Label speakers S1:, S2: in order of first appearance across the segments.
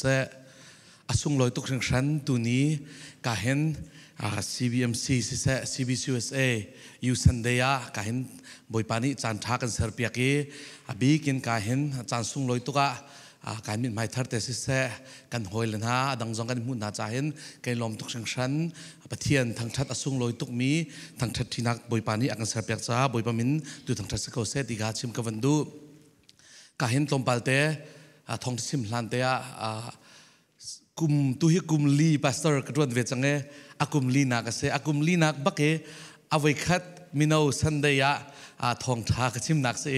S1: se asung loi tuk shan tu ni kahen CBMC se CBCUSA you Sunday kahen boipani chan tha kan serpiaki abi kin kahen chan sung loi tuka kan mit mai thar te se kan hoilen ha adang jong kan mun na chahen kai lom tuk shan pathian thang that asung loi tuk mi thang that thinak boipani akan serpiak cha boipamin tu thang that se ko se tiga chim ka vandu kahen tompalte thong sim hlan te kum tu hi kum li pastor katwan ve change akum li na ka se akum li nak bake awai khat mino Sunday thong tha ka chim nak se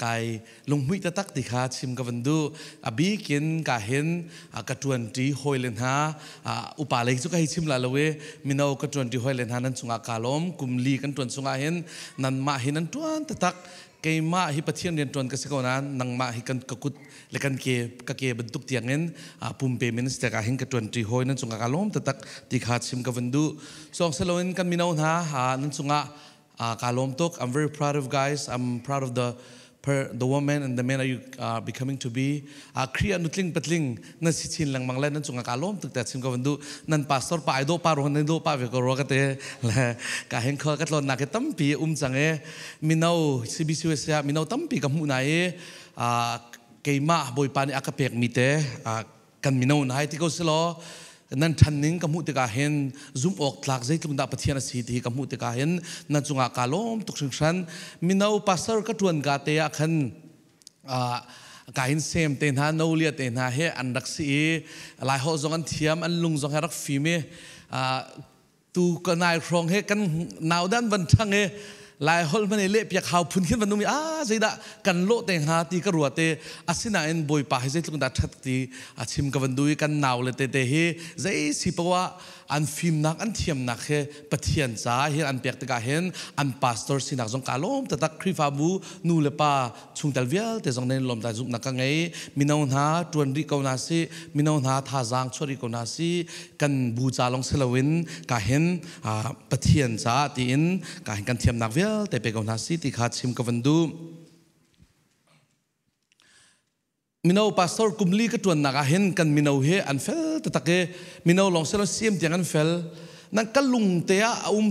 S1: kai lunghui ta tak ti kha chim ka vandu abi kin ka hen ka 20 hoilen ha upalei chu ka hi chim la lowe mino ka 20 hoilen ha nan chunga kalom kum li kan ton chunga hen nan ma hin an tuan ta tak kay ma hi pathian ren ton kasi ko na nang ma hi kan kakut lekan ke bentuk tiangin pumpe minister ka hin ka 20 hoi nan chunga kalom tatak tikhat sim ka vandu so ang salawin kan minaw ha nan chunga kalom tok. I'm very proud of guys. I'm proud of the woman and the men are you becoming to be kriya nutling patling na sichin lang manglan nan chunga kalom tok ta sim ka vandu nan pastor pa aido pa ro nan do pa ve ko ro ka te ka hen kho ka tlon na ke tampi change minaw CBCUSA minaw tampi ka mu na keima boy pani akapek mite kan minaw na ti ko selo nan thanning ka mu te ka hen zoom ok tlak zai tlung da pathian si ti ka mu te ka hen na chunga kalom tuk shan minaw pastor ka tuan ga te khan kain sem ten ha no lia ten ha he andak si lai ho zong an thiam an lung zong harak fi me tu ka nai rong he kan naw dan van thang he lai hol man le piak hau phun khin vanumi zaida kan lo te ha ti ka ruate asina en boy pa he zai tlung da that ti achim ka vandui kan naw le te he zai sipawa an film nak an thiam nak he pathian cha hi an pek te ka hen an pastor sinak jong kalom tatak khrifa bu nu le pa chungtal vial te jong nen lom ta zum nak ka ngai minaw ha tuan ri ko na si minaw ha tha jang chori ko na si kan bu cha long selawin ka hen pathian cha ti in ka hen kan thiam nak vial te pe ko na si ti khat sim ka vandu minaw pastor kumli ka tuan nak hen kan minaw he an fel tatake minaw long selo sim tiang an fel nang kalung te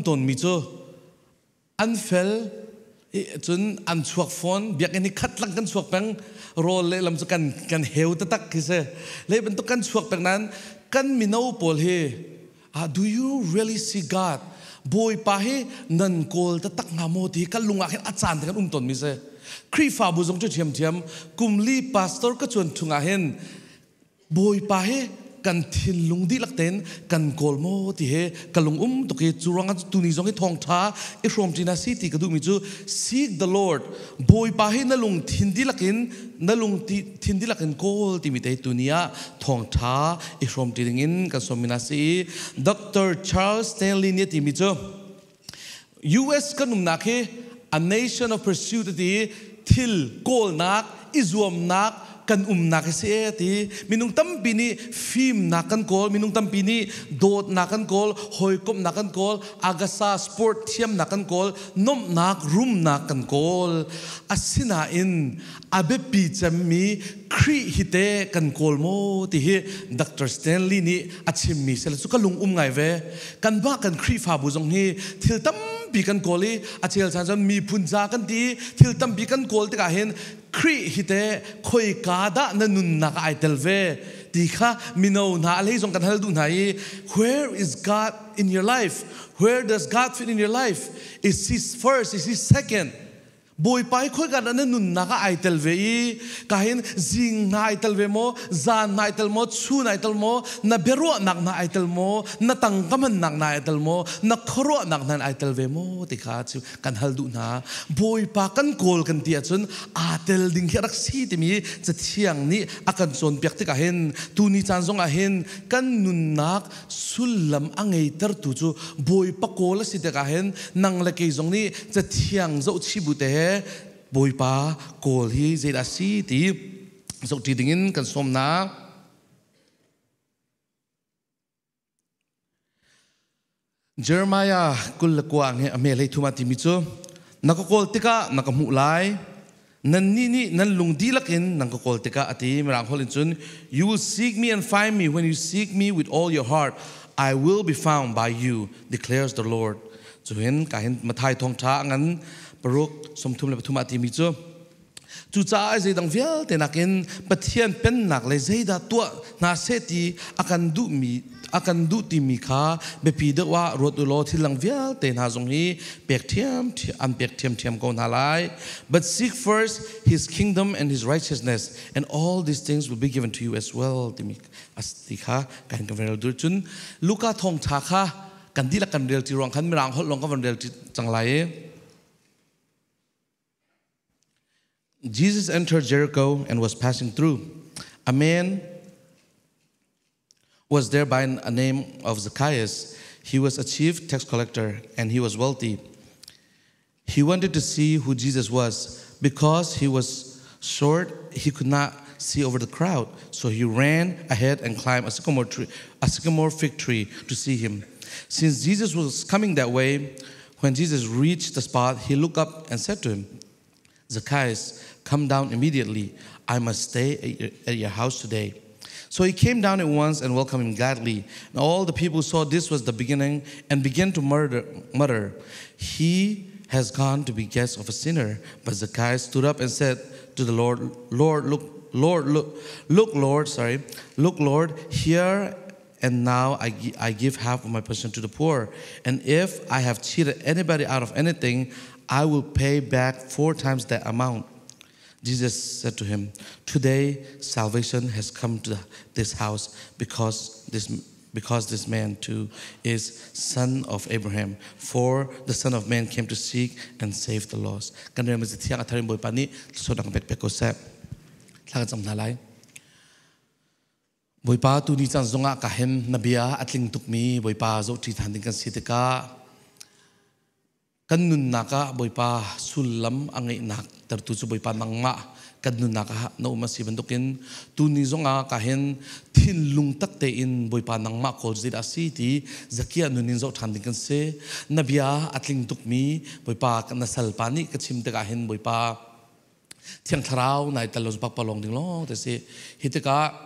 S1: ton mi cho an fel chun an chuak phone biak ni khat lang kan chuak pang rol le lam chu kan heu tatak kise le ben to kan chuak pang nan kan minaw pol he do you really see God boy pa he nan kol tatak ngamo ti kalunga hen achan kan ton mi se krifa bu jong chu thiam kumli pastor ka chun thunga hen boy pa he kan thin lung di lakten kan kolmo ti he kalung to ke churanga tuni jong he thong tha e from tina city ka du mi chu seek the Lord boy pa he na lung thin di lakin kol ti mi te tunia thong tha e from tingin ka somina si Dr. Charles Stanley ni ti mi chu US kanum nakhe a nation of pursuit ti thil kol nak izuam nak kan nak se ti minung tampi ni film nakan kol minung tampi ni dot nakan kol hoikom nakan kol agasa sport thiam nakan kol nom nak room nakan kol asina in abe pi chammi kri hite kan kol mo ti he Dr. Stanley ni achim mi sel su kalung ngai ve kan ba kan kri fa bu jong hi thil tam pi kan koli achel chan mi punja kan ti thil tam pi kan kol te ka hen kri hite khoi ka da na nun na ka aitel ve ti kha mino na le jong kan hal du nai where is God in your life where does God fit in your life is he first is he second boy pai khoi ka na nun na ka aitel ve ka hen jing na aitel ve mo zan na aitel mo chu na aitel mo na bero nak na aitel mo na tangkaman nak na aitel mo na khoro nak na aitel ve mo ti kha chu kan hal du na boy pa kan kol kan ti chun atel ding herak si ti mi chathiang ni akan chon pek ti ka hen tu ni chan jong a hen kan nun nak sulam angai tar tu chu boy pa kol si te ka hen nang la ke jong ni chathiang zo chi bu te boy pa kol hi zeda si ti zo ti dingin kan som na Jeremiah kul kwang he ame le thuma ti mi chu nakakol tika nakamu lai nan ni nan lungdi lakin nang kokol teka ati mirang holin chun you will seek me and find me when you seek me with all your heart. I will be found by you, declares the Lord. Chuhin kahin mathai thong tha ngan paruk somthum le pathum ati mi chu chu cha ai dang vial te nakin pathian pen nak le zeida tua na seti akan du ti mi kha be pi de wa rot lo thilang vial te na jong hi pek thiam ko na lai. But seek first his kingdom and his righteousness, and all these things will be given to you as well. Timi asti kha kan kan dur chun luka thong tha kha kan dila kan rel ti rong khan mirang hol long ka van rel ti changlai. Jesus entered Jericho and was passing through. A man was there by a name of Zacchaeus. He was a chief tax collector and he was wealthy. He wanted to see who Jesus was. Because he was short, he could not see over the crowd. So he ran ahead and climbed a sycamore fig tree to see him. Since Jesus was coming that way, when Jesus reached the spot, he looked up and said to him, Zacchaeus, come down immediately. I must stay at your house today. So he came down at once and welcomed him gladly. And all the people saw this was the beginning and began to mutter, he has gone to be guest of a sinner. But Zacchaeus stood up and said to the Lord, Look, Lord, here and now I give half of my possession to the poor. And if I have cheated anybody out of anything, I will pay back 4 times that amount. Jesus said to him, today salvation has come to this house because this man too is son of Abraham. For the Son of Man came to seek and save the lost. Boipa tu ni chan zonga kahem nabia atling tukmi boipa zo ti thanding kan sitika kanun naka boipa sulam angai nak tertu su boipa nangma kanun naka no masi bentukin tu ni zonga kahen thin lung tak te in boipa nangma kol zid asiti zakia nunin zo thanding kan se nabia atling tukmi boipa kan nasal pani kachim te kahen boipa thiang tharau nai talos bak palong ding lo te se hitika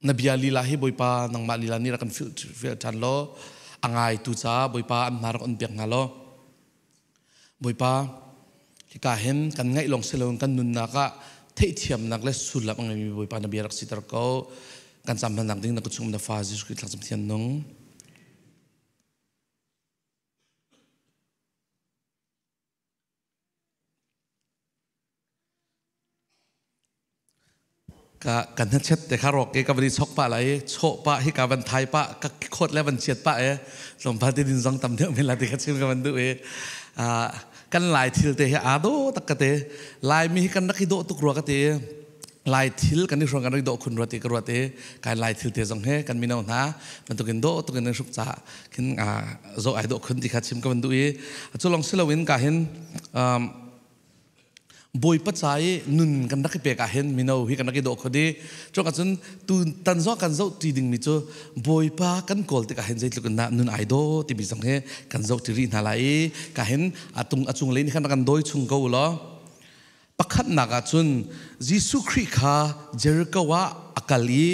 S1: Nabiya lilahi boipa nang malila ni rakan fil tan lo angai tu cha boipa an mar on piak ngalo boipa hikahen kan ngai long selong kan nun naka thei thiam nak le sulap angai boipa nabiya rak sitar ko kan sam nak ding na kuchum na fa Jesus Christ lam thian nongกันทัดเช็ดแต่ข้ารอกเกกับวันนี้ชกปะอะไรโชปะให้กับวันไทยปะก็โคตรแล้ววันเฉียดปะสมภารที่ดินซองตำเนื้อเป็นลายที่ขัดชื่นกับวันดูกันลายทิลเตะอาโดตักกะเตะลายมีกันนักฮิโดตุกรัวกะเตะลายทิลกันที่ส่วนกันนักฮิโดคุณรัวเตะกรัวเตะการลายทิลเตะซองเฮกันมีแนวหน้ามันตุกินโดตุกินในสุขจ่าขึ้นโซไอโดคุณที่ขัดชื่นกับวันดูจุลองสิลวินกันเห็นบอยปัจจัยนุนกันนักเปกาเห็นมินาฮิกันนักดอกคดีจนกระทั่งตุนตันซ้อกันเจ้าตีดิ่งมิจูบอยปากันกอลติกาเห็นใจลุกันนุนไอโดที่บิสังเฮกันเจ้าตีรีนาไลกาเห็นอาจุงเลนี่ขันกันโดยชุงเกาล้อปักขัดนักอาจุนยิสุคริคาเจริกาวะอากาลี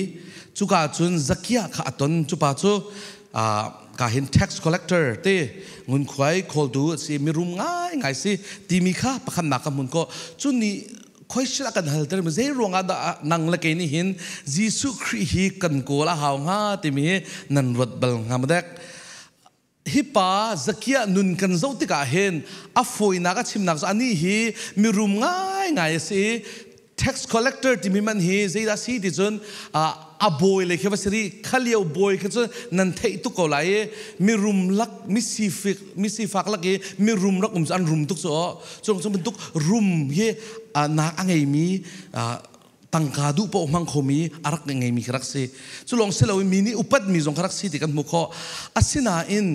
S1: จุกอาจุนซักยาข้าตนจุปาจูกาเห็น tax collector เต้เงินควายคอลดูสิมีรุมง่ายสิตีมีค่าประคันหนักกับมุนก็จุนนี้ค่อยเชื่อกันฮัลเตอร์มันจะรวงอาดนังละเกนี่เห็นยิสุคริฮีกันโกละหาวง่าตีมีนันรถบัลงามเด็กฮิปาซักยานุนกันเจ้าติกาเห็นอัฟอยนักชิมนักอันนี้ฮีมีรุมง่ายสิ tax collector ที่มีมันฮีเจดาซีที่จนบอยเลยแค่ว่าสิขลียวบอยแค่จนนันเทตุกเอาไล่มีรุมลักมิสิฟักลักมีรุมลักอันรุมตุกโซ่จงเป็นตุกรุมเย่นักอังไงมีตังกาดูปอมังคมีอารักยังไงมีครักสิจุลองเสลาวิมินีอุปัดมีจงครักสิที่กันมุขอาศินาอิน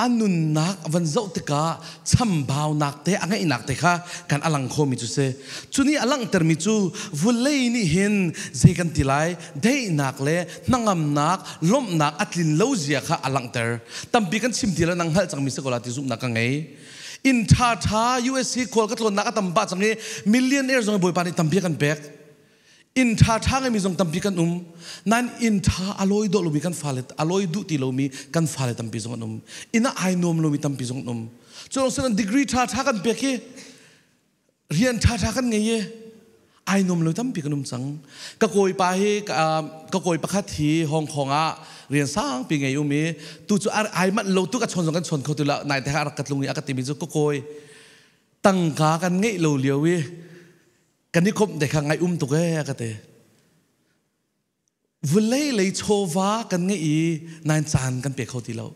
S1: อันนุนนักวันเจ้าติกาชัมบาวนักเตะอังไงนักเตะค่ะกันอลังคมีจุเสจุนี้อลังเตอร์มิจูวุลเลนี่เห็นใจกันติไลได้นักเล่นังอำนักล้มนักอัดลินเลวเสียค่ะอลังเตอร์ตั้มปีกันชิมทีละนังฮัลจังมิสกุลาติซุมนักอังไง in tha USC kol ka tlon na ka tampa changi millionaire zong boy pani tampi kan bek in tha ngai mi zong tampi kan nan in tha aloi do lomi kan falet aloi du ti lomi kan falet tampi zong ina ai nom lomi tampi zong chong sen degree tha kan bek hi rian tha kan ngai ye ai nom lo tampi kan chang ka koi pa hi ka koi pa khat hi Hong Kong a rian sang pi ngai umi tu chu ai mat lo tu ka chon jong kan chon kho tu la nai te ha kat lungi akati mi chu ko koi tang ka kan ngai lo liawi kan ni khop de kha ngai tu ke akate vulai le chova kan ngai nan chan kan pe kho ti lo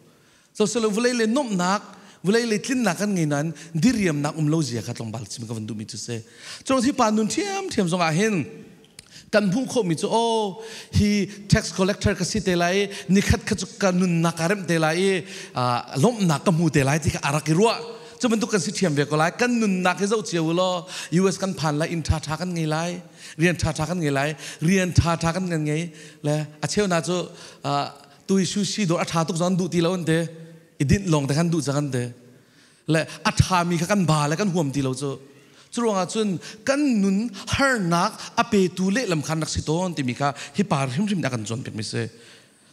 S1: so selo vulai le nom nak vulai le tlin nak kan ngai nan diriam nak lo zia kha tlong bal chim ka vandu mi chu se chong thi pan nun thiam zong a hen kan bung kho mi chu o hi tax collector ka si te lai ni khat kha chu kan nun nakarem te lai lom nak ka mu te lai ti ka araki ruwa chu ban tu kan si thiam ve ko lai kan nun nak ke zo chiu lo US kan phan lai in tha kan ngai lai rian tha kan ngai lai rian tha kan ngai le a cheu na chu tui su si do a tha tuk zon du ti lo ante idin long ta kan du cha kan te le a tha mi kha kan ba le kan huam ti lo chu churonga chun kan nun har nak ape tu le lam khan nak siton ti mi kha hi par him na kan jon pek mi se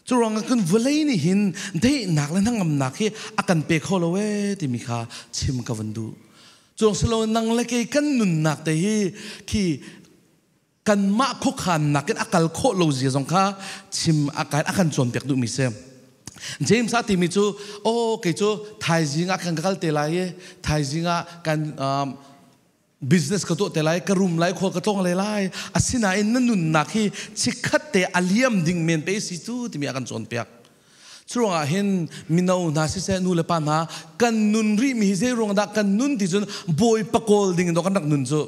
S1: churonga kan vulai ni hin de nak la nangam nak hi akan pe kholo we ti mi kha chim ka vandu churong selo nang le ke kan nun nak te hi ki kan ma kho khan nak ken akal kho lo zia jong kha chim akan jon pek du mi se James ati mi chu o ke chu thai jinga kan kal te lai thai jinga kan business ka to te lai ka room lai kho ka tong lai asina in nun nakhi chikhat te aliam ding men pe si tu ti mi akan chon pek churunga hen minau na si se nu le pa na kan nun ri mi ze rong da kan nun ti chun boy pakol ding do kan nak nun chu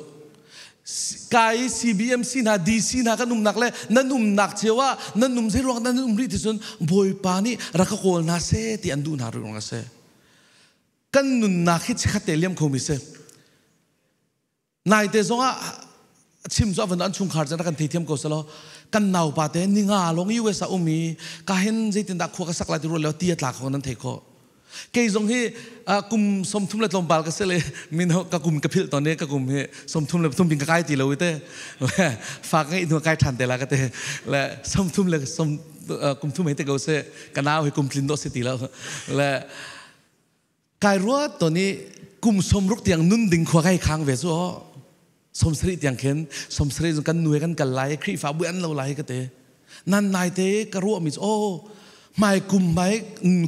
S1: kai CBMC na DC na kan nak le nanum nak chewa nanum ze rong nanum ri ti chun boy pa ni rakakol na se ti andu na rong se kan nun nakhi chikhat te liam kho mi se nai te zonga chim zo van an chung khar jana kan theithiam ko salo kan nau pa te ninga long US a umi ka hen jeitin da kho ka sakla ti ro le ti atla kho nan thei kho ke zong hi kum som thum le tlom bal ka sele min ho ka kum ka phil ton ne ka kum he som thum le thum bin ka kai ti lo te fa ka i nu kai than te la ka te le som thum le som kum thum he te go se kanao hi kum tlin do se ti la le kai ro to ni kum som ruk tiang nun ding kho kai khang ve zo som sri tiang khen som sri kan nuai kan kal lai khri fa bu an lo lai ka te nan nai te ka ro mi o mai kum mai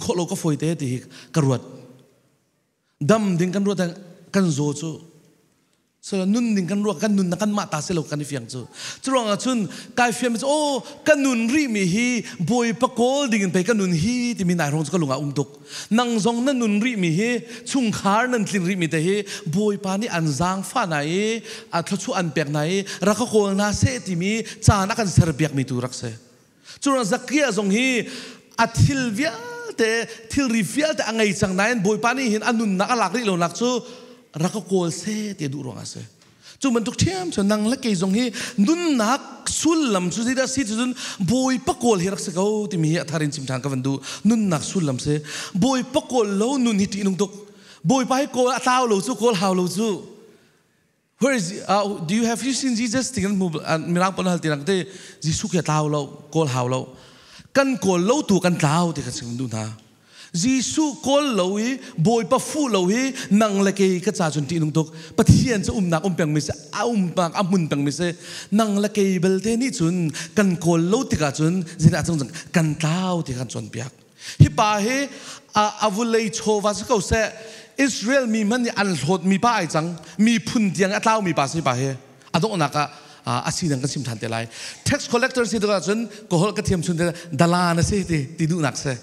S1: kho lo ka foi te ti ka ruat dam ding kan ro ta kan zo chu so nun ding kan ro kan nun na kan ma ta se lo kan fiang chu churong a chun kai fiam o kan nun ri mi hi boy pakol ding pe kan nun hi ti mi nai rong ka lunga tuk nang zong na nun ri mi hi chung khar nan tlin ri mi te hi boy pa ni an zang fa nai a thchu an pek nai ra ka kol na se ti mi cha na kan ser pek mi tu rak se churong zakia zong hi a thil via te thil ri via te angai chang nai boy pa ni hin anun na ka lak ri lo lak chu raka kol se te du ronga se chu man tuk thiam chu nang la ke zong hi nun nak sul lam chu zida si chun boy pakol hi rak se ko ti mi atharin chim thang ka vandu nun nak sul lam se boy pakol lo nun hi ti nung tuk boy pai ko ataw lo chu kol haw lo chu where is do you have you seen Jesus tingan mirang pon hal tinang te jisu ke taw lo kol haw lo kan kol lo tu kan taw ti ka sim du na Jisu kol lohi boy pa fu lohi nang leke ka cha chun ti nung tok pathian cha nak peng mi se nak amun peng mi se nang leke bel te ni chun kan kol lo ti ka chun zina chung kan taw ti kan chon piak hi pa he avulei chowa sa ko se Israel mi man ni an hlot mi pa ai chang mi phun tiang atlaw mi pa si pa he adong na ka asinang kan sim than te lai tax collector si da chun ko hol ka thiam chun dala na se ti du nak se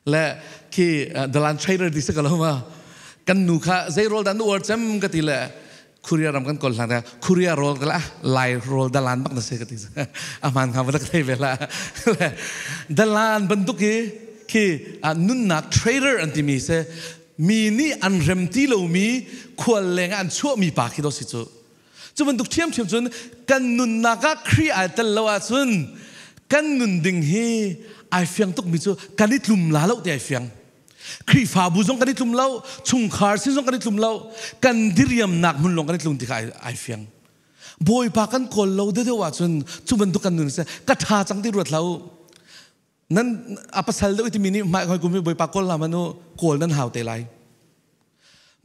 S1: le ki dalan trader di sekalo ma kan nu kha zai rol dan word cham ka ti le kuria ram kan kol la kuria rol kala lai rol dalan bak na se ka ti aman kha ba ka vela dalan banduk ki nun nak trader anti mi se mi ni an rem ti lo mi khol leng an chu mi pa ki do si chu chu banduk thiam chun kan nun na ka khri a tel lo a chun kan nun ding hi ai fiang tuk mi chu kanit lum la lo ti ai fiang ครีฟ้าบุจงกันที่ทุ่มเล่าชุงคาร์ซิจงกันที่ทุ่มเล่ากันดิริยมนักมุนลงกันที่ทุ่มที่ใครไอเฟียงบอยปากันคนเราเดี๋ยวว่าจนจุบันตุกันนึงเสียกระทาจังที่รวดเรานั้นอัปสัลเดวิติมินิไม่ค่อยกุมบอยปากคนละมันโนโกลนั้นหาวเตลัย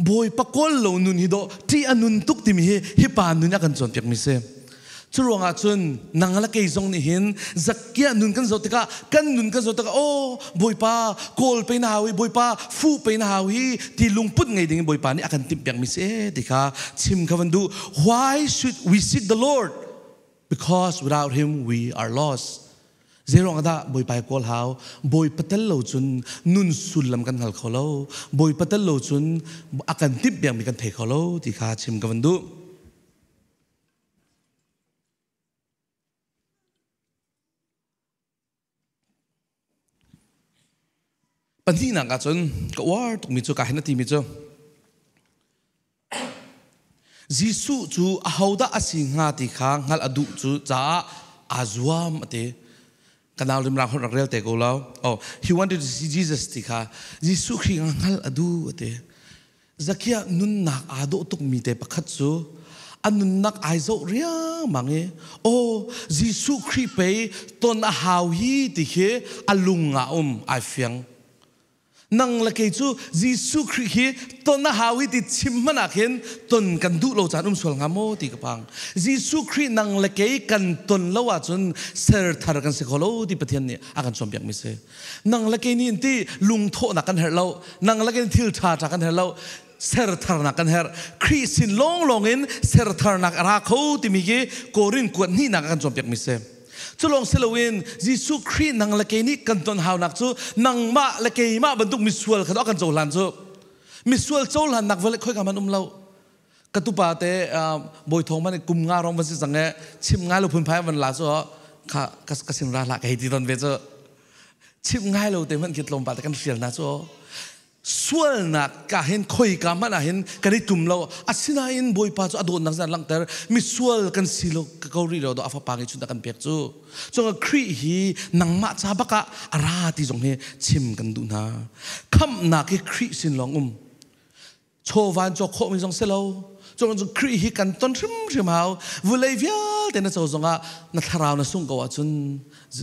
S1: บอยปากคนเรานุนฮิโดที่อนุนตุกติมิฮิปานุนยักกันจนเปียกมิเซจรวงอาจนนังละเกยจงนี่เห็นจักเกียนุนกันจติกากันนุนกันจติกาโอ้บอยปาโกลไปนาวิบอยปาฟูไปนาวิที่ลุงพุทธไงดิ่งบอยปานี่อากันติมเปียกมิเซติกาชิมคำวันดู why should we seek the Lord because without Him we are lost zero ada boy pai kol hau boy patel lo chun nun sulam kan hal kholo boy patel lo chun akan tip biang mi kan thei kholo ti kha chim ka vandu panthi na ka chun ka war tuk mi chu ka hena ti mi chu jisu chu ahauda asinga ti kha ngal adu chu cha azuam ate kanal rim rang hon real te go lao oh he wanted to see Jesus tika jisu khi ngal adu ate zakia nun nak ado tuk mi te pakhat chu anun nak aizo ria mange oh jisu khi pe ton a hau hi ti he alunga ai fiang nang la ke chu jisu khi hi ton na hawi ti chimana khen ton kan du lo chan sol ngamo ti kapang jisu khi nang la ke kan ton lo wa chun ser thar kan se kholo ti pathian ni akan som yak mi se nang la ke ni ti lung tho na kan her lo nang la ke thil tha ta kan her lo ser thar na kan her khri sin long long in ser thar na ra kho ti mi ge korin kwat ni na kan som yak mi se Tulong silawin Jisu Christ nang lakay ni kanton haw nak chu nang ma lakay ma bantuk miswal kado kan zolan chu miswal zolan nak vale khoi kaman umlaw katupa te boy thong man kum nga rong ban si sange chim nga lo phun phai ban la chu kha kasin ra la kai ti don ve chu chim nga lo te man kit lom pa te kan fiel na chu swal na ka hen khoi ka man a hen kani tum lo asina in boy pa chu adon nang san lang ter mi swal kan silo ka kauri lo do afa pangi chu kan pek chu chong khri hi nang ma cha baka ara ti jong he chim kan du na kham na ke khri sin long chowan cho kho mi jong selo chong khri hi kan ton rim hau vulai via te na cho zonga na tharau na sung ko wa chun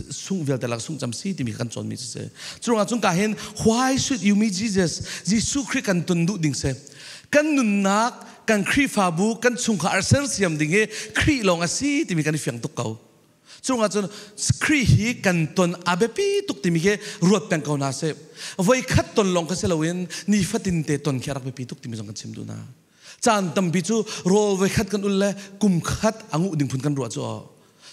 S1: sung vel te lak sung cham si ti mi kan chon mi se chong chung ka hen why should you meet Jesus Jisu Christ kan ton du ding se kan nun nak kan khri fa bu kan chung kha arsel siam ding he khri long asi ti mi kan fiang tuk kau chunga chun khri hi kan ton abepi tuk ti mi he ruat peng kau na se voi khat ton long ka se lawin ni fatin te ton kharak be pi tuk ti mi jong kan chim du na chan tam bi chu rol voi khat kan ulle kum khat angu ding phun kan ro chu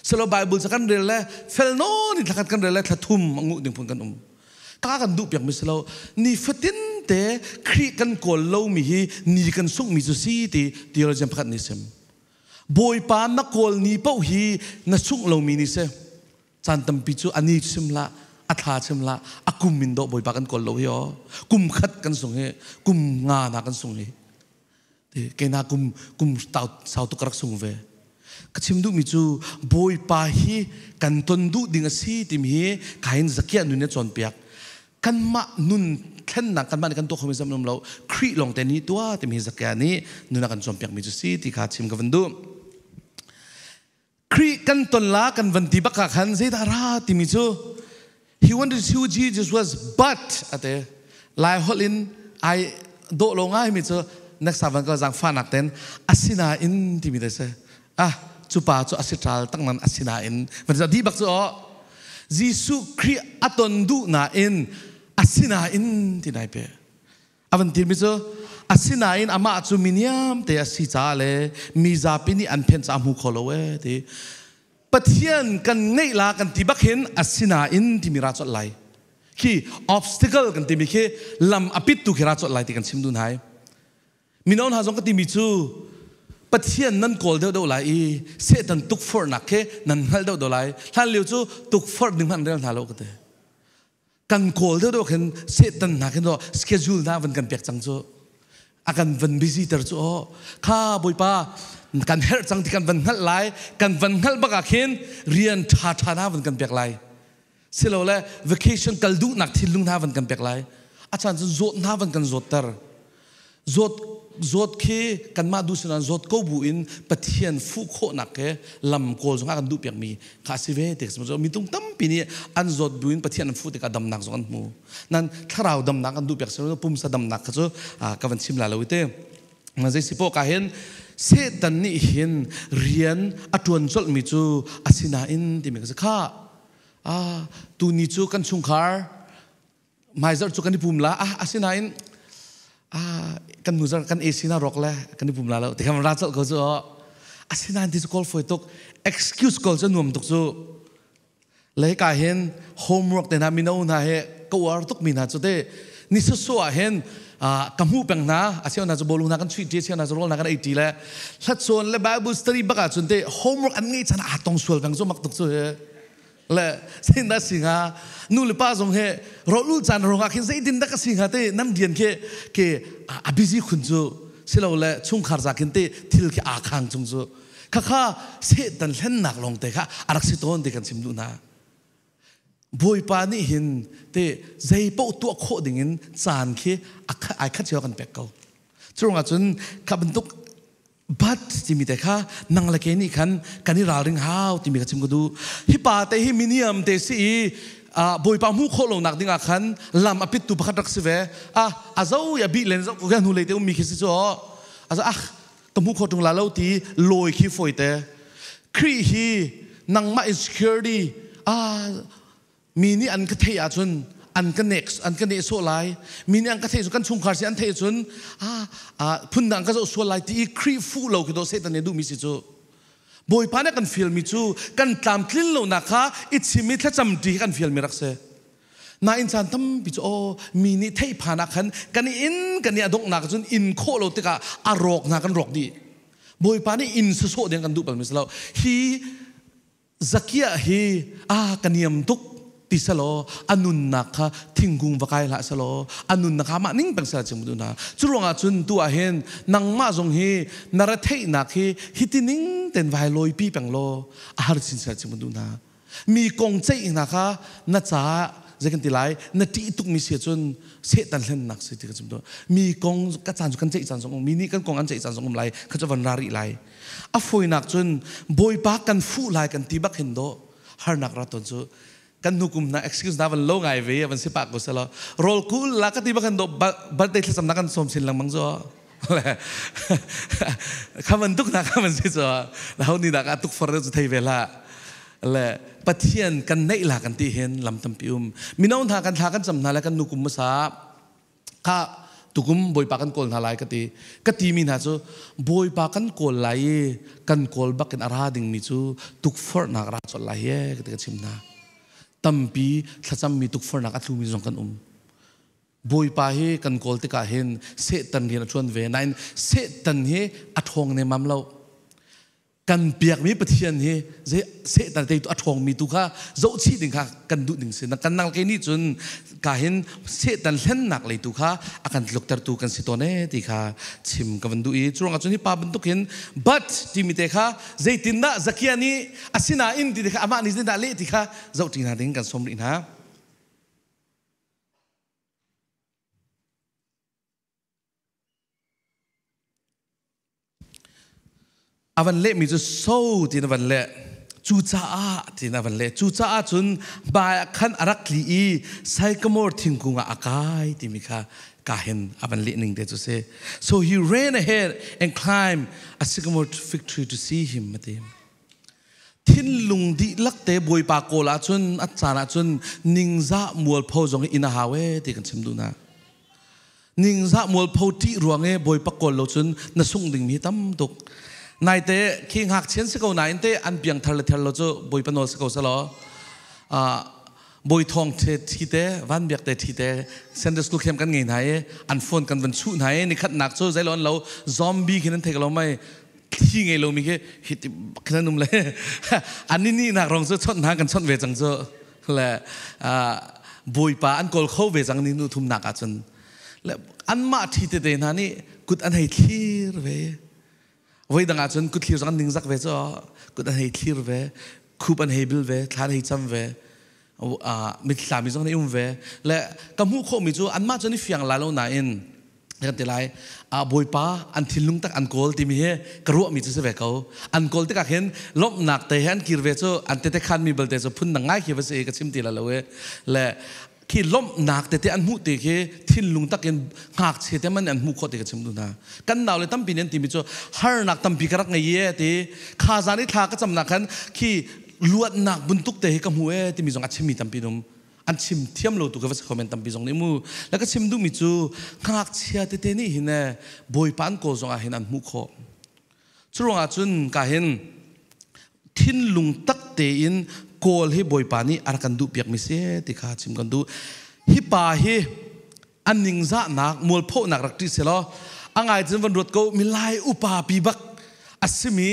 S1: selo bible sakan rele fel no ni thakat kan rele thathum angu ding phun kan ka kan du pyak mi selo ni fatin te khri kan kol lo mi hi ni kan sung mi chu si ti theology phat ni sem boy pa na kol ni pau hi na sung lo mi ni se chan tam pi chu ani sim la atha sim la akum min do boy pa kan kol lo hi kum khat kan sung he kum nga na kan sung he te ke na kum tau sau tu karak sung ve kachim du mi chu boy pa hi kan ton du ding a si tim hi kain zakia nu ne chon piak kan ma nun khen na kan ma kan to khom sam nom lo khri long te ni tua tim hi zakia ni nu na kan chon piak mi chu si ti kha chim ka vandu khri kan ton la kan van ti baka khan zai da ra ti mi chu he wanted to see who Jesus was but ate lai holin I do lo ngai mi chu next saban ko jang fanak ten asina in ti mi de se chupa chu asitral tangman asina in vanza di bak chu Jisu Christ aton du na in asina in ti nai pe avan ti mi chu asina in ama chu miniam te asi cha le mi za pini an phen cha mu kholowe ti pathian kan ngei la kan ti bak hin asina in ti mi ra chot lai ki obstacle kan ti mi ke lam apit tu khira chot lai ti kan sim du nai minon ha jong ka ti mi chu pathian nan kol deuh lai se tan tuk for na ke nan hal deuh lai han liu chu tuk for ding man rel thalo kate kan kol deuh khen se tan na khen do schedule na van kan pek chang chu akan van visitor chu kha boi pa kan her chang ti kan van hal lai kan van hal baka khen rian tha na van kan pek lai silo le vacation kal du nak thil lung na van kan pek lai อาจารย์จะจดหน้าวันกันจดเตอร์จดคือกันมาดูสินะจดก็บุอินปะเทียนฟุกโคนักเกลำโกลสงกันดูเปียกมีข้าสิเวเด็กสมมติมีตุ้งตั้มปีนี้อันจดบุอินปะเทียนฟุกเด็กดำหนักสงกันมูนั่นถ้าเราดำหนักกันดูเปียกสมมติปุ่มสะดำหนักก็จะกันชิมลาเราเต้มันจะสิโปกาเห็นเสตันนี่เห็นเรียนอัตวนจดมีจูอาศินาอินที่มีก็จะข้าตูนิจูกันชุงคาร์ไม่จดจูกันที่ปุ่มละอาศินาอินกันมุจกันเอซินารอกเลยกันที่ปุ่มลาแล้วแต่คำรักษาก็จะอาศินาอินที่จะ call for ตุก excuse call จะนุ่มตุกจูเลยกาเห็น homework แต่นามินาอุนาเฮก็วาร์ตุกมินาจุดเดนิสสุอาเห็นกัมพูเป็งนะอาเซียนน่าจะบอลูนักกันชีวิตเซียนน่าจะรู้นักกันไอทีแล้วถ้าส่วนเลย Bible study บักจุดเด homework อันนี้ฉันต้องส่วนเป็งจุมักตุกจูและสิ่งนั้นสิ่งอ่ะนู่นเลยป้าสงเหเรารู้จันเราคิดสิ่งดินดักสิ่งอ่ะเต้นั่นเดียนเคบิซีคุณจูสิเราเลยชุ่งขารจากกินเต้ทิลเคอาคังจุงจูข้าเสตันเล่นหนักลงเต้ค่ะอารักสิโตนเด็กันชิมดูนะบอยปานี่เห็นเต้ใจปูตัวโคดิ่งจานเคไอคัดเชียวกันเป็กเขาช่วงจนขับรรทุกบัดที่มีแต่ข้านั่งละเกนี่ขันกันนี่ราริงฮาวที่มีกระชิมก็ดูฮิปาเตฮิมิเนียมเตสีบอยปามูโคลงนักดิ่งขันลำอภิตุพักรักสิเวอาเจ้าอย่าบีเลนเจ้าแกนูเลยเตอมีคิดสิจ่ออาเจ้ากมูโคตรงลาเลาตีลอยขี้ฝอยเตครีฮีนั่งมาอินสคิวรีมีนี่อันก็เทียจนอันก็เน็กซ์อันก็เนโซไลมีนี่อันก็เทียจนกันชุงคาร์สิอันเทียจนพุ่นดังก็จะโซไลที่ครีฟูเราคือตัวเซตันเนี่ยดูมิสิจูบอยปานี่กันฟิลมิจูกันตามคลินเรานะคะอิชิมิถ้าจำดีกันฟิลมิรักเซนาอินสันตั้มปิจูมีนี่เทียพานักขันกันนี่อดกนักจนอินโคเราติกาอารอกนักกันรอกดีบอยปานี่อินโซเดียงกันดูแบบมิสเราฮีซักยะฮีกันยมตุกติสโลอนุนนักทิ้งกุงวกายละสโลอนุนนักมานิ่งเป็นสารจมุดูนะจุลงอาจุนตัวเห็นนังมาจงฮีนารเทนักฮีฮิตินิ่งเต็นไวลอยปีเป็นโลอาหารสินสารจมุดูนะมีกงใจนักนัจจาจะกันติไลนัดที่ตุกมีเสียจนเสตันเล่นนักสิที่กันจมุดูมีกงกัจจานจุกันใจจานสงมีนี่กันกงอันใจจานสงไลเขาจะวันราริไลอาฟอยนักจนบอยปากกันฟูไลกันตีบักเห็นโดฮาร์นักรัตนจูกันนุกุมนะ excuse นะวันโลงไงเว้ยวันสิปากกุศลโรลคูลลักที่บักันโดบัดเดชสำนักกันสมศิลลังมังจ้ะคำมันตุกนะคำมันสิจ้ะแล้วนี่นักตุกฟอร์เรสไทยเวลาและปะเทียนกันในหลักกันที่เห็นลำตัมปิอุมมีน้องทากันจำนาแล้วกันนุกุมภาษาข้าตุกุมบอยปากันโกลนาลายกติมีนะจูบอยปากันโกลไลกันโกลบักกันอาราดิงมีจูตุกฟอร์นักราชไลเย่กติกันชิมนะตั้มปีถ้าจำมีตุกฟอร์นักอัตลุมีจงกันบอยปาเฮกันโกลติกาเห็นเสตันเฮนชวนเวนัยเสตันเฮอัทองในมัมเรากันเปียกมีปะเทียนเฮเสตันเตยอัทองมีตุกะโจชีดิงค่ะกันดุดิงเสนักกันนักเกนี่จนกาเห็นเสตันเล่นหนักเลยตุกะอาการลุกตรตุกันสิโตเนติค่ะชิมกันดูอีช่วงอาจารย์ที่ป้าบรรทุกเห็นบัดที่มีเตค่ะใจตินนะสักยานี้อาศินาอินติค่ะอามานิจินดาเลติค่ะโจตินาดิ่งกันสมรินะอวันเล่มีจุดโซ่ที่นวันเล่จูจ้าที่นวันเล่จูจ้าจนบายขันอารักลีไซกมอร์ทิ้งกุงอากายที่มีค่ะกาเห็นอวันเล่หนึ่งเดจุเซ so he ran ahead and climbed a sycamore fig tree to see him มาเต็มทิ้นลุงดีลักเตบวยปากโกลาจนอัจฉริยะจนนิงซามัวพอจงอินาฮาเวที่กันชิมดูนะนิงซามัวพอที่รวงเอบวยปากโกลาจนน่าส่งดิ่งมีตั้มตกนายเตะคิงหักเชียนสกาวนายเตะอันเปียงทะเลทะเลโจบอยปนอสกาวสลอบอยทองเตะทีเตะวันเบียกเตะทีเตะเซนเดอร์สกูเข้มกันไงไหนอันฟอนกันวันชูไหนนี่ขัดหนักโจใจร้อนเราซอมบี้ขี้นั้นเทกเราไม่ที่ไงเรามีแค่ฮิตขนาดนุ่มเลยอันนี้นักร้องโจชนหากันชนเวจังโจแหละบอยปาอันกอลเข้าเวจังนี่นู่ทุ่มหนักจนและอันมาทีเตะนั่นนี่กุดอันให้ทีร์เววันดังอาจารย์กุดที่สังนิงสักเวจ้ากุดอันให้คลีร์เวคูปันให้บิลเวทานให้จำเว มิสามิจงในเวและกำหูโคมิจูอันมาจนนี่เฟียงลาโลนาอินกันทีไรบอยป้าอันทิลุงตักอันโกลที่มีกระรัวมิจูเสวเขาอันโกลที่กักเห็นลบหนักแต่เห็นกิรเวจูอันเตะขันมีเบลเตจูพุ่นนังง่ายเขียวเสียกับชิมตีละเลยและขี้ล้มหนักแต่อันหูตีเขทิลุงตักเห็นหักเสียแต่มันอันหูโคตรกับชิมดูนะกันดาวเลยตั้มปีนี้ที่มิจูฮาร์นักตั้มปีกรักไงเย่ที่ข้าจานิทาก็จำหนักขันขี้ลวดหนักบุญตุกเตะกับหัวที่มีจงอัดชิมีตั้มปีนมอันชิมเทียมโลตุกับว่าคอมเมนต์ตั้มปีจงนี่มูแล้วก็ชิมดูมิจูหักเสียแต่นี่เห็นบอยปานโกจงเห็นอันหูโคช่วงอาจุนก็เห็นทินลุงตักเตอินโกลให้บอยปานี่อากันดูเปียกมิเสติข้าชิมกันดูฮิปาฮิอันนิงซานักมัวโพนักรักที่เสลออังไงจนวันรถก็มีลายอุปาปีบักอัศมี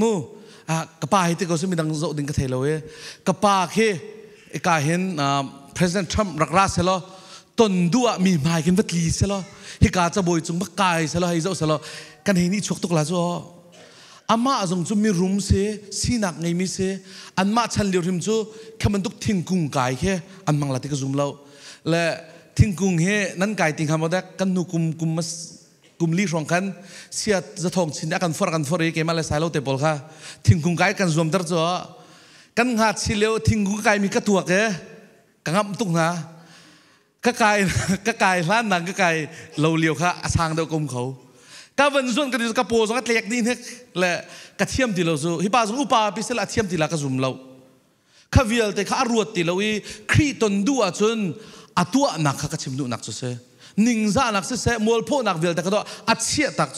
S1: มูกป้าฮิติก็สมีดังโจดิงกระเทลเลยกป้าเฮก็เห็นPresident Trump รักราเสลอต้นดัวมีหมายกันวัดลีเสลอฮิกาจะบอยจุงบักกายเสลอให้เจ้าเสลอกันเห็นนี่ชกตุกลาจ้ออามาจงจุมีรุมเสสีนักไงมิเสอันมาชันเลียวทิมจูแค่มันตุกทิ้งกุ้งกายแค่อันมังลาติกจุมเล่าและทิ้งกุ้งเฮนั่นกายทิ้งคำว่าได้กันนูกุมลีรองกันเสียจะทองชินกันฟอร์เกมาเลยสายเราเตะบอลค่ะทิ้งกุ้งกายกันรวมตั้งจ้อกันหาชิเลียวทิ้งกุ้งกายมีกระตัวแกกังตุกนะก็กายล้านนังก็กายเราเลียวค่ะทางเดียวกลมเขาก็วันส่วนกันกระโปรงสองกระเล็กนี่เนี่ยแหละกระเทียมที่เราสู้ฮิปาสงอุปาพิเศษเทียมที่เรากระซุ่มเราข้าวิลแต่ข้ารวดที่เราอีครีตนดูอาจนอัตัวนักข้ากระชิมดูนักสุดเสนิ่งซานักเสมัวพ่อนักวิลแต่ก็ต้องอัดเชี่ยตัก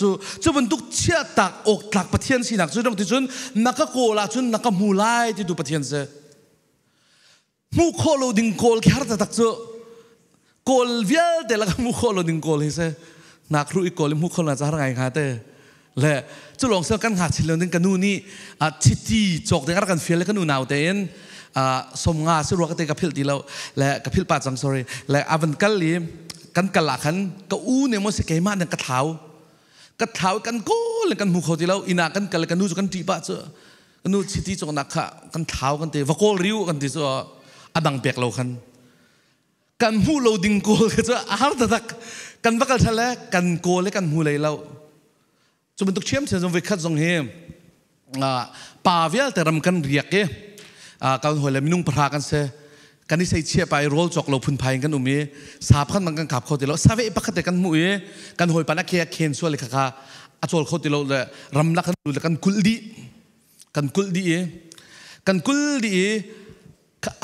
S1: จูบรรทุกเชี่ยตักอกตักปะเทียนสีนักจูตรงที่จุนนักก็โกลาจุนนักก็มูไลที่ดูปะเทียนเสมูโคโลดิงโกลแค่ตักจูโกลวิลแต่ละก็มูโคโลดิงโกลเสนักรู้อีกโกลมูโคโลน่าจะหาไงฮะเต้และจุลองเสกันหาชิลเลนกันนู่นนี่ชิตีจอกแต่กันเฟียลกันนู่นเอาแต่เอ็นสมงาสิรัวกันเตะกับพิลตีเราและกับพิลปาจัง sorry และอาวันกัลลีกันกะละขันก็อู้เนี่ยมันสิเกมาเนี่ยกระเท้ากันโก้เลยกันมูเขาตีเราอินากันกันนู่นกันตีบ้าเจ้ากันนู่นชิตีจอกนักขะกันเท้ากันเตะวะโกริวกันตีเจ้าอดังเปียกเราขันกันมูเราดิงโกลเจ้าอาหารตักกันวักกันทะเลกันโกลและกันมูเลยเราจุดเป็นตุกเชื่อมเชื่อมวิคัดทรงเฮป่าเวลแต่รำกันเรียกกันหัวเลยมีนุ่งพระกันเสกันนี่ใส่เชี่ยไปโรลจอกเราพุ่นภัยกันอุ้มสาบขันมันกันขับเขาติเราสาเวปะขัดแต่กันมุ้ยกันหัวปานักเคียเคนส่วนเลยค่ะอาจจะเขาติเราเลยรำลักกันดูเลยกันกุลดี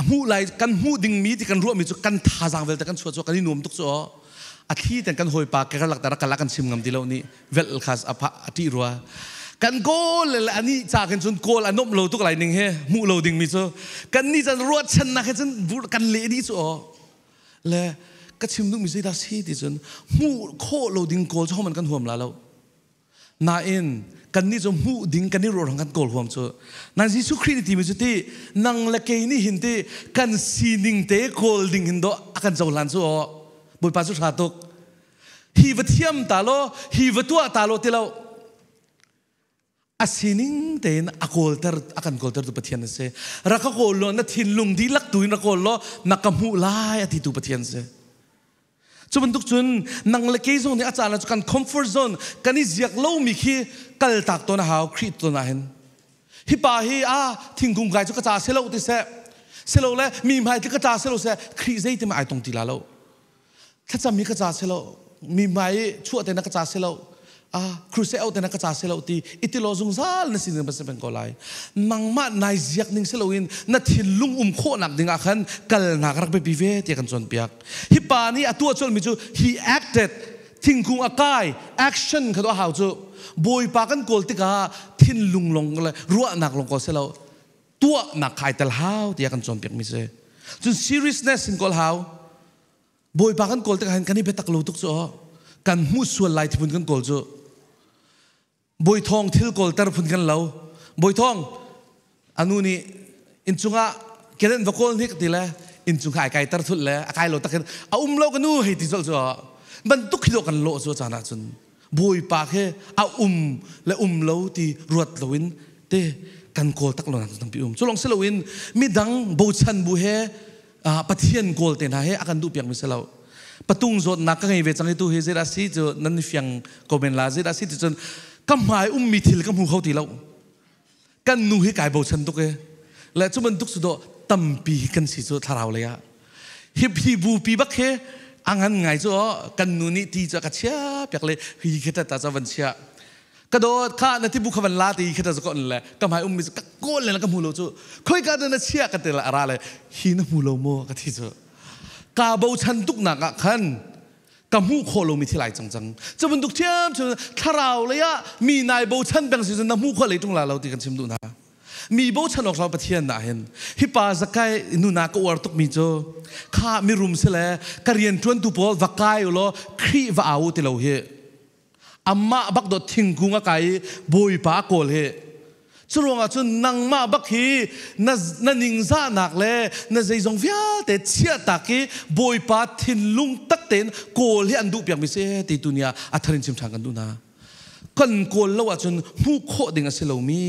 S1: มูไหลกันมูดิ่งมีที่กันรัวมีจุกันท่าจางเวลแต่กันชัวกันนี่นุ่มตุกชัวอาทิตย์แต่กันหัวปากกันหลักแต่ละกันละกันชิมงามติเรานี่เวลคัสอาทิตย์รัวกันโกลอันนี้จากกันจนโกลอันนบโลตุกไหลหนึ่งเฮมูโลดิ่งมีโซกันนี่จะรวดชนะกันจนบุกันเละดีโซและก็ชิมนุกมีสิดาซีที่จนมูโคโลดิ่งโกลชอบมันกันห่วมแล้วนาเอ็นกันนี่จะมูดิ่งกันนี่รวดของกันโกลห่วมโซนั่นสิสุครีที่มีจุดที่นังละเกนี่หินที่กันซีนิ่งเตะโกลดิ่งหินโดอากันเจ้าหลานโซบุญปัสสุชาตุกฮีวเทียมตาโลฮีวตัวตาโลที่เราอาศินิงเตนอโกลเตอร์อากันโกลเตอร์ตุปะเทียนเสรักโกลโลนัทินลุงดีลักตุยนักโกลโลนักมูลายอธิตุปะเทียนเสจุบันทุกจุนนังเล็กที่ส่งที่อาจารย์จุกันคอมฟอร์ตโซนกันนี่เสียกเล่ามีขี้กัลตักตัวน่ะหาวครีตตัวน่ะเห็นฮิปาฮีทิ้งกุงไก่จุกระจาเซลล์ติเสเซลล์เลยมีหมายที่กระจาเซลล์เสครีเซที่มาไอตรงตีลาโลถ้าจะมีกระจาเซลล์มีหมายชั่วแต่นักกระจาเซลล์ครูเซลแต่นักกระจาเซลล์ตีอิติโลซุงซาลนั่นสิ่งนั้นเป็นก็ไลนังมานายเสียกนิ่งเซลล์อินนัดทินลุงโคนักดิ่งอาคันกัลนักรักไปพิเวทยังกันจนเปียกฮิปานี่ตัวจนมิจู he acted ทิ้งกุงอากาย action เขาตัวหาวจูบอยปากันโกลติกาทินลุงลงเลยรัวนักลงก็เซลล์ตัวนักขายตะหาวที่ยังกันจนเปียกมิเซจน seriousness สิงก็หาวบอยปากันโกลติกาเห็นกันนี่เป็นตักลูตุกจ้อกันมุสส่วนไลที่พุ่นกันโกลจ้อบอยทองทิลโกลเตอร์พุ่นกันเราบอยทองอันนู้นี่อินจุงะเกเรนวโกลนี่ก็ตีละอินจุงะไก่เตอร์ทุนละไก่โลตักกันเอาเรากันนู้ให้ที่จ้อมันตุกขิดกันโลจ้อจานะจนบอยปากเฮเอาและเราที่รวดลวินเตกันโกลตักโลนักตั้งปีจุลองเซลวินมีดังบูชันบูเฮ ปะเทียนโกลเตนหาเฮอากันดูเปียกมิเสลาปะตุงโจนักกันไงเวจังituเฮเจราซีจนันฟิงคอมเมนลาเจราซีจนกำหมายมีทิลกำหูเขาตีเรากันนูเฮกายโบชันตุกเอและจุมันตุกสุดตั้มปีกันสิจุทาราวเลยอะฮิบูปีบักเฮอังหันไงจ้ะกันนูนี่ที่จะกัดเชียเปียกเลยฮิคิดแต่จะวันเชียกระโดดข้าในที่บุคคลลาตีคิดแต่จะก่อนเลยกำหมายมีก็โกนเลยแล้วกำหูเราจ้ะค่อยกันนั่นเชียกันแต่ละอะไรเลยฮินหูเราโม่กันที่จ้ะกาโบชันตุกหนักขันกำหูโคโลมีที่ไหลจังจะมันตุกเชียมจนทาราวเลยอะมีนายโบชันแบ่งสิจนน้ำหูโคเลยตรงเราตีกันชิมดูนะมีโบชันออกเราปะเทียนนะเห็นฮิปาสกายนูนาก็วาร์ตุกมีโจข้ามีรุมเสลกเรียนชวนตุปอลวักกายอุโลครีวาอาวุติเราเฮอามาบักดดทิ้งกุงกายบอยปากโกลเฮจุรงอาจุนนังมาบักฮีนั่นนิงซานักเล่นั่นใจจงฟิอาแต่เชียตากีบอยปาทิ้งลุงตักเต็นโกลเฮอันดูเปียกมิเซติตุนียอัทรินชิมทางกันดูนะกันโกลแล้วอาจุนผู้โคดิ่งอาศัยเรามี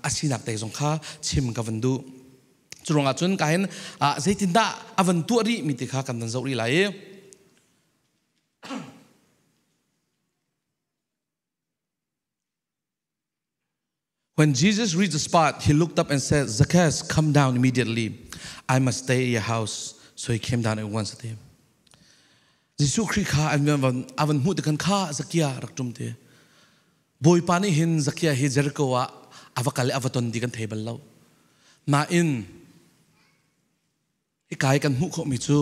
S1: อาศินักแต่จงข้าชิมกันดูจุรงอาจุนการเห็นใจตินดาอวันตัวรีมิติข้ากันนั่นจะรีไลWhen Jesus reached the spot, he looked up and said, Zacchaeus, come down immediately. I must stay at your house. So he came down at once to him. Jesus Christ avan mu dekan kha Zacchaeus raktum te. Boy pani hin Zacchaeus hi Jericho wa avakale avaton dikan table law. Na in ikai kan mu kho mi chu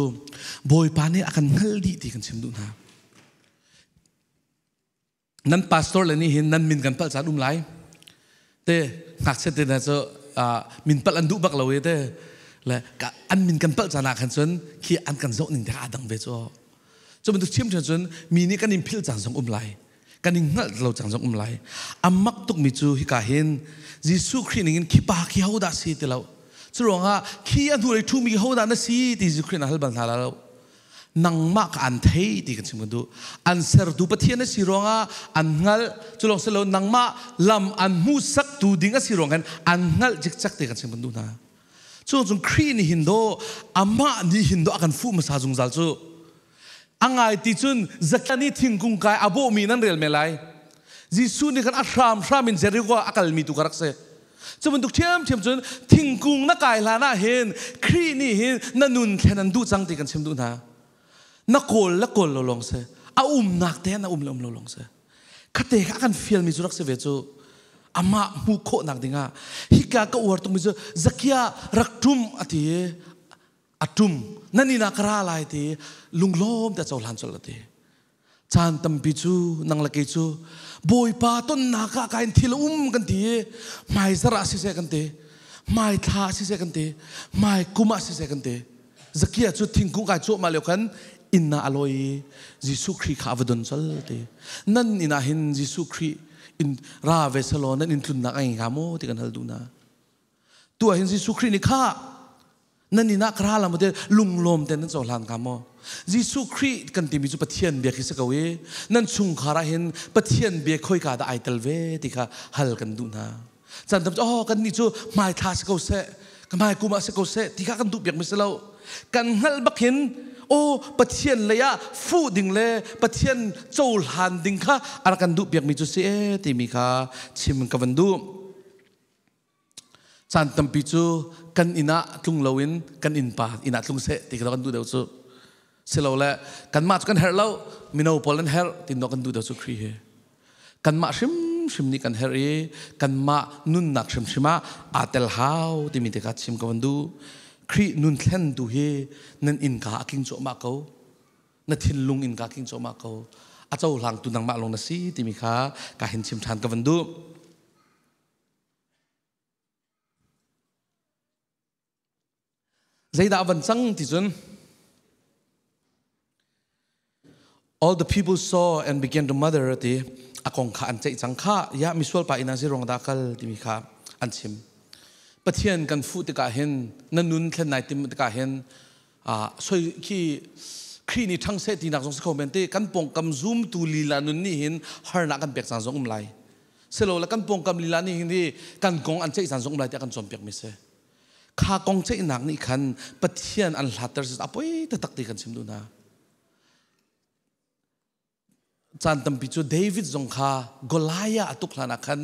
S1: boy pani akan ngaldi dikan simdu na. Nan pastor lani hin nan min kan pal sa lai. Te ngak se te na so min pal andu bak lawe te le ka an min kan pal jana khan chun khi an kan zo ning da adang ve cho cho min tu chim chun mi ni kan in phil chang song lai kan in ngal lo chang song lai amak tuk mi chu hi ka hin Jesu Christ ning ki pa ki hoda si te lo chu ronga khi an hu le thu mi hoda na si ti Jesu Christ na hal ban hala lo nang mak an thei ti kan chim du an ser du pathian si ronga an ngal chulong selo nang ma lam an mu sak tu dinga si rongan an ngal jik chak te kan chim du na chu chung khri ni hindo ama ni hindo akan fu ma sa jung zal chu angai ti chun zakani thingkung kai abo mi nan rel melai Jesu ni kan ashram in Jericho akal mi tu karak se chu mun duk thiam chun thingkung na kai la na hen khri ni hin na nun thlenan du chang ti kan chim du naนักโกลละโกลลงเสอานักเตะนะลงเสขัดเตะกันฟิลมิจุรักเสเวจูอามามุโคนักดิ่งฮิกาก็อวดตรงมิจูซักยารักทุ่มอติอัตุมนั่นนี่นักราลายตีลุงล้มแต่เจ้าหลานจละตีจานตัมปิจูนังละกิจูบอยปาต้นนักการทิลกันตีไม่สระสิเสกันตีไม่ท่าสิเสกันตีไม่กุมาสิเสกันตีซักยาจุดทิ้งกุ้งไก่โจมาเลี้ยกันอินนาอลอยยิสุครีข้าวดนซัลเตนั่นอินาหินยิสุครีอินราเวสโลนั่นอินทุนนักไอ้ขามที่กันฮัลดูนะตัวหินยิสุครีนี่ข้านั่นอินาคราลามุเดลุงลมแต่นั่นโจลันขามยิสุครีกันที่มีจุดปะเทียนเบียกิสกเวนั่นชุงขาราหินปะเทียนเบียค่อยกาดไอเตลเวที่ข้าฮัลกันดูนะจันทร์อ๋อกันนี่จูไม่ท่าสกเสกันไม่กุมาสกเสที่ข้ากันดูเบียกมิสเลากันฮัลบักหินโอ้ปะเทียนเลยอะฟูดิ่งเลยปะเทียนโจลหันดิ่งค่ะอะไรกันดูเปียกมีจุดเสียที่มีค่ะชิมกันวันดูจันตัมปิจูกันอินะทุ่งลาวินกันอินปาอินะทุ่งเสที่เรากันดูเดี๋ยวจูเสร็จแล้วกันมากันเฮร์เรามินาพอลันเฮร์ที่เรากันดูเดี๋ยวจูครีเฮกันมาชิมนี่กันเฮร์กันมานุนนักชิมอาเตลฮาวที่มีเด็กชิมกันวันดูครีนุนเทนดูเฮนั่นอินกาคิงโจมาเขานั่นทินลุงอินกาคิงโจมาเขาอาเจ้าหลังตุนังมาลงนะสิที่มีข้ากาเห็นชิมทานกันวันดูใจดาวันซังที่สุด all the people saw and began to murder ที่อากงข้าอันใจจังข้ายามิสวลปาอินาซิรองดาคัลที่มีข้าอันชิมปะเทียนกันฟูติกาเห็นนันนุนแค่ไหนติมติกาเห็นช่วยขี้ครีนี่ทั้งเซตีนักสงฆ์คอมเมนต์กันปงกำซูมตูลีลานุนนี่เห็นฮาร์นักกันเปียกสันสงฆ์ไลเสร็จแล้วกันปงกำลีลานี่เห็นที่กันกงอันเจสันสงฆ์ไลแต่กันจอมเปียกมิเส ข้ากงเจหนักนี่ขันปะเทียนอันหลัดตร์สิอภัยตะตักตีกันชิมดูนะจันทำปิจูเดวิดจงข้ากอลายาตุกลานักขัน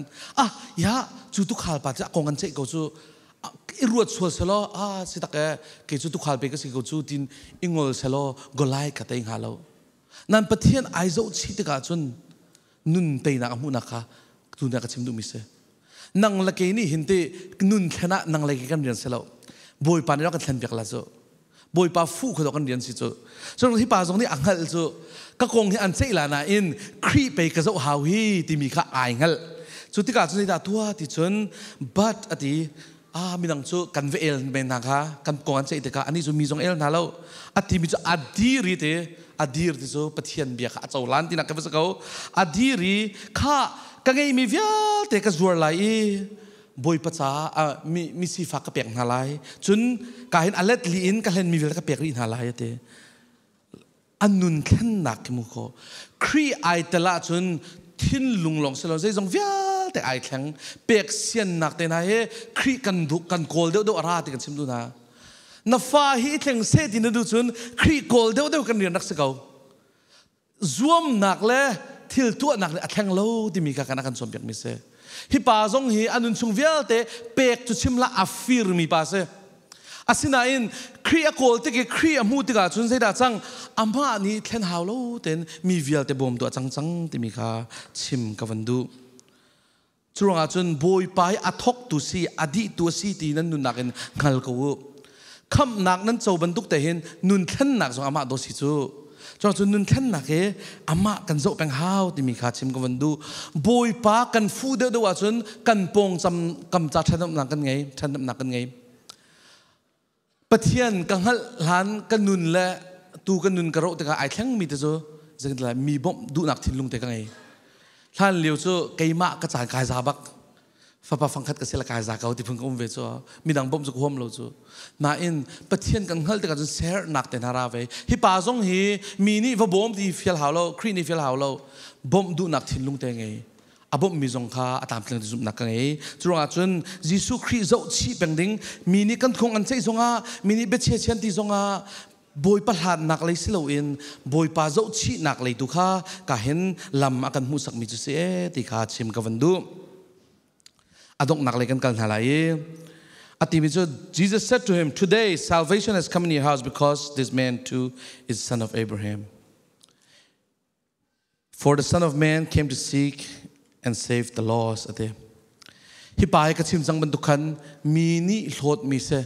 S1: ยาจูตุขลปัจจะกงกันเจก็จูรวดชัวเสลอสิตะเกจูตุขลไปก็สิก็จูดินอิงอลเสลอกอลายกัดเองฮาโลนั่นปะเทียนไอโซชิตกาจุนนุนเตยนักมุนักค่ะตุนักชิมดูมิเสนังละเกนี่เห็นที่นุนแค่นังละเกกันเรียนเสลอบอยปานเรากันเล่นเปียกละจูบอยปาฟูเขากันเรียนสิจูส่วนที่ป่าตรงนี้อังฮัลจูก็คงที่อันเซลานาอินครีไปกระโจหาวีที่มีข้าไอฮัลจุดที่กาจุดที่ตัวที่จนบัดอดีมีนังจูกันเวลเป็นนะคะกันกงเซติกาอันนี้จูมีจงเอลนาแล้วอดีมีจูอดีริเตอดีริจูปะเทียนเบียข้าเจ้าล้านที่นักเก็บสกาวอดีริข้ากังไงมีวิาเตกจัวไหลบอยปัจจามีสีฟ้ากระเปียกหาไหลจนการเห็นอัลเลตลีอินการเห็นมีเวลกระเปียกลีนหาไหลเตอันนุนแค่หนักมุขครีไอแต่ละจนทิ้นลุงหลงเสลใจจงวิาแต่ไอแข็งเปียกเสียนหนักแต่ไหนครีกันดุกันโกลเดียวอะไรกันชิมดูนะนับฟ้าฮีแข็งเสดินดูจนครีโกลเดียวกันเรียนนักสกาวรวมหนักเลยทิลตัวหนักเลยแข็งโลที่มีการกันสมเปียกมิเสฮิปาจงฮีอันนุนชงวิาแต่เปียกจุดชิมละอัฟฟิร์มีปาเสอาศินาอินครีอโกลติกครีอมูติกาจุนเสดาจังอามานี่เทนฮาวโลเตนมีวิลเตบอมตัวจังที่มีข้าชิมกับวันดูจุงอาจุนบอยไปอัทกตุสีอดีตัวสีตีนั้นนุนนักเองงัลกูคำนักนั้นโจบันทุกแต่เห็นนุนเทนนักจงอามาโดสิจูจุนนุนเทนนักอามากันโจเป็นฮาวที่มีข้าชิมกับวันดูบอยไปกันฟูเดอร์ว่าจุนกันปงจำกำจัดฉันน้ำหนักกันไงฉันน้ำหนักกันไงปะเทียนกังหัลหันกันนุนและตูกันนุนกระโดดแต่ก็ไอ้แข็งมีแต่โจจะกันละมีบ่มดูหนักทิ้งลงแต่ก็ไงท่านเลี้ยวโจไก่มะกระจายกายซาบักฟ้าฟังคัดกระเสละกายซาเขาที่เพิ่งอุ้มเวโจมีดังบ่มจะควมเราโจน่าอินปะเทียนกังหัลแต่ก็จะเสียหนักแต่นาราเวฮิปาซงฮีมีนี่ว่าบ่มที่ฟิลหาวเราครีนี่ฟิลหาวเราบ่มดูหนักทิ้งลงแต่ไงอบมีจงข้าตามเพลงที่จุนักกันเองจุงอาจุนยิสุคริสต์ชีเป็นดิ่งมีนี่กันคงอันเซจงอามีนี่เบชเชียนที่จงอาบอยประหลาดนักเลยสิโลอินบอยป้าเจ้าชีนักเลยตุข้าก็เห็นลำอากันมุสักมิจุเสติข้าชิมกับวันดูอดงนักเลยกันกันอะไรอธิมิจุ Jesus said to him today salvation has come in your house because this man too is son of Abraham for the Son of Man came to seek and save the lost ate hi pai ka chim jang ban dukan mi ni hlot mi se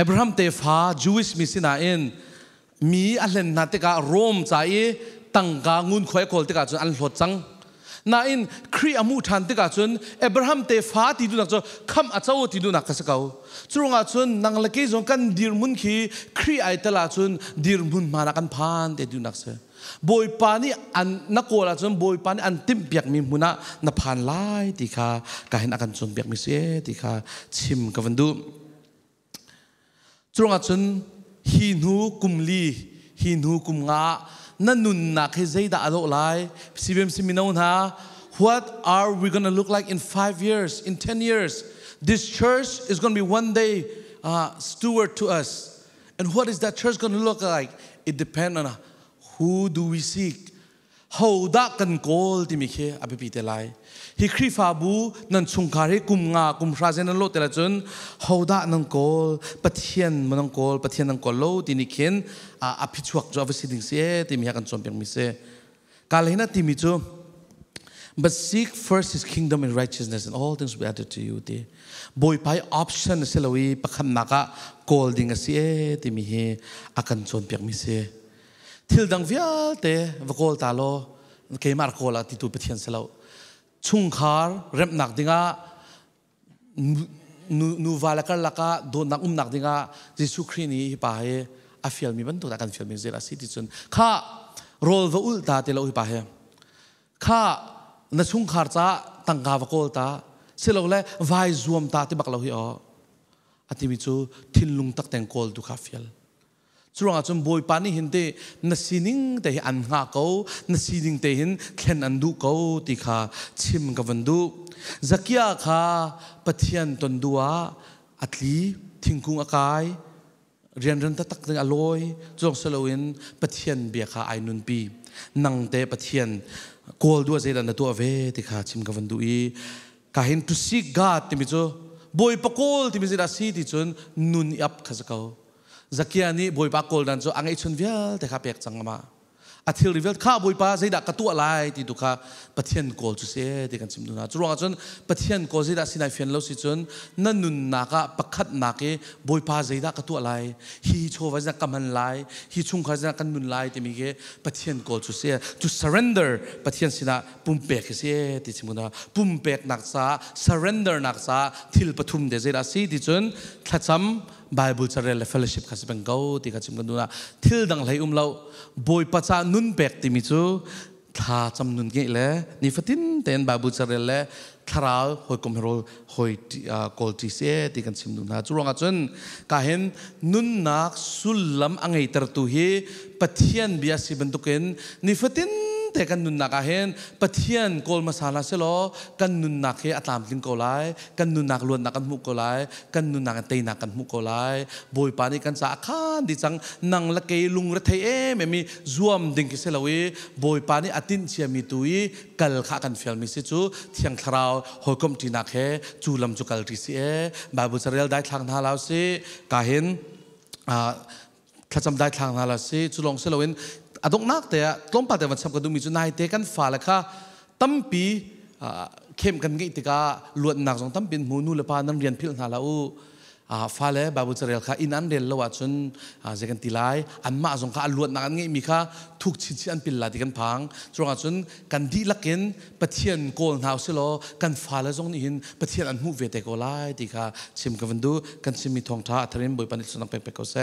S1: Abraham te fa Jewish mi sina in mi alen na te ka Rome chai tangka ngun khoi kol te ka chun an hlot chang na in khri amu than te ka chun Abraham te fa ti du nak cho kham achau ti du nak ka sakau churunga chun nang la ke jong kan dir mun khi khri ai ta la chun dir mun ma na kan phan te du nak seบอยปานี่อันนักโกลาจนบอยปานี่อันติมเปียกมีมุนะนับผ่านไล่ติค่ะการเห็นอาการจนเปียกมีเสียติค่ะชิมกับวันดูจงอาจนหินูกุมลีหินูกุมงานั่นนุนนักให้ใจด่าโลไลสิเบมสิมินาฮะ What are we gonna look like in 5 years in 10 years this church is gonna be one day steward to us and what is that church gonna look like it depends on who do we seek how da kan kol ti mi khe api te lai hi khri fa bu nan chungkar he kum nga kum ra zen lo te la chun how da nan kol pathian man kol pathian nan kol lo ti ni khen api chuak jo ave siding se ti mi kan chom pek mi se kal hina ti mi chu but seek first his kingdom and righteousness and all things will be added to you ti boy pai option se lowi pakhan naka kol ding se ti mi he akan chom pek mi seทิลดังวิลเตวกอลตาโลเคมาร์โกลาติตูเปเทียนเซลาชุงคาร์เริ่มหนักดิ่งะนูวาลกัลลักะโดนนักหนักดิ่งะยิสุครีนีฮิปาเฮอาฟิลมีบันตุตากันฟิลมีเซลาสิติจุนข้าโรลวอุลตาเตลาฮิปาเฮข้านชุงคาร์จ้าตั้งกาวกอลตาเซลาเลวายซวมตาที่บักลาฮิอ๋ออธิมิจูทิลลุงตักแตงกอลดูคาฟิลจุงอาจจะบอยปานี่เห็นเตนสีนิ่งแต่อันหาเขานสีนิ่งแต่เห็นแค่อันดูเขาที่ข้าชิมกับวันดูจักยาข้าปะเทียนตนดัว อัตลีทิ้งคุงอากายเรียนตักตึงอลอยจงสโลวินปะเทียนเบียขาไอนุนปีนังเตปะเทียนโกลดัวเจดันตัวเวติขาชิมกันวันดูอีกาเห็นตุสิกาติมิโจบอยปะโกลติมิจิราสีติจนนุนยับข้าศึกเขาจักยานี่บอยปะโกลดันโจอังไอชนเวียลแต่ข้าเปียกจังมาอาทิตย์รีเวลข้าบอยปะใจดักกระตัวลายที่ดูข้าปะเทียนโกลจุเสียที่กันชิมดูนะจุดว่าจนปะเทียนโกลใจดักสินายเฟียนเราสิจนนั่นนุนนักปะคัดนักบอยปะใจดักกระตัวลายฮีโชว์ว่าจะกำมันลายฮีชุ่งข้าจะกันนุนลายที่มีเกปะเทียนโกลจุเสียto surrender ปะเทียนสินะปุ่มเปกเสียที่ชิมดูนะปุ่มเปกนักษา surrender นักษาทิลปฐุมเดใจดักสิที่จนถ้าจำBible จะเรียนและ fellowship ข้าศึกเป็นเก้าที่ข้าชิมกันดูนะทิลดังไหลเราบอยปัจจานุนเปกที่มิจูถ้าจำนุนเกี่ยเลยนี่ฟัตินเต็น Bible จะเรียนและทาราวหอยคอมเฮโรหอยกอลติเซที่กันชิมดูนะจุดว่าจนกาเห็นนุนนักสุลลัมอังไงตระตุฮีปะเทียนเบียสิบรรทุกินนี่ฟัตินแต่กันนุนนักเห็นปะเทียนโกลมาสาลาเซโลกันนุนนักเฮอัตลามลิงโกไลกันนุนนักล้วนนักกันมุกโกไลกันนุนนักเตยนักกันมุกโกไลบอยปานี่กันสาขันดิจังนังละเกยลุงระเทยไม่มีรวมดึงกิเซลวีบอยปานี่อตินเชียมีตุยกัลข้ากันเฟลมิสิจูเทียงคราวหอยคมจีนักเฮจูลำจูกัลติเซบาบุษเรลได้ทางนาลาวเซกาเห็นถ้าจำได้ทางนาลาวเซจูลงเซลวินอดงนักแต่ต้มปัดแต่วันสับกันดูมีจุดนายเตกันฝ่าเลยค่ะตั้มปีเข้มกันงี้ติกาล้วนหนักสองตั้มปีมูนูเลปานั่งเรียนพิลนาลาอูฝ่าเลยบาบุษเรลค่ะอินันเรียนละว่าจนเจกันตีไลอันมาสงค่ะล้วนหนักงี้มีค่ะทุกชิ้นอันเป็นลาติกันพังจนจนกันดีลักเกินปะเทียนโกลหาวสิโลกันฝ่าเลยจงนี่หินปะเทียนอันมูเวเตโกไลติค่ะชิมกันวันดูกันชิมมีทองท้าทาริมบอยปันิสนังเปกเปกเซ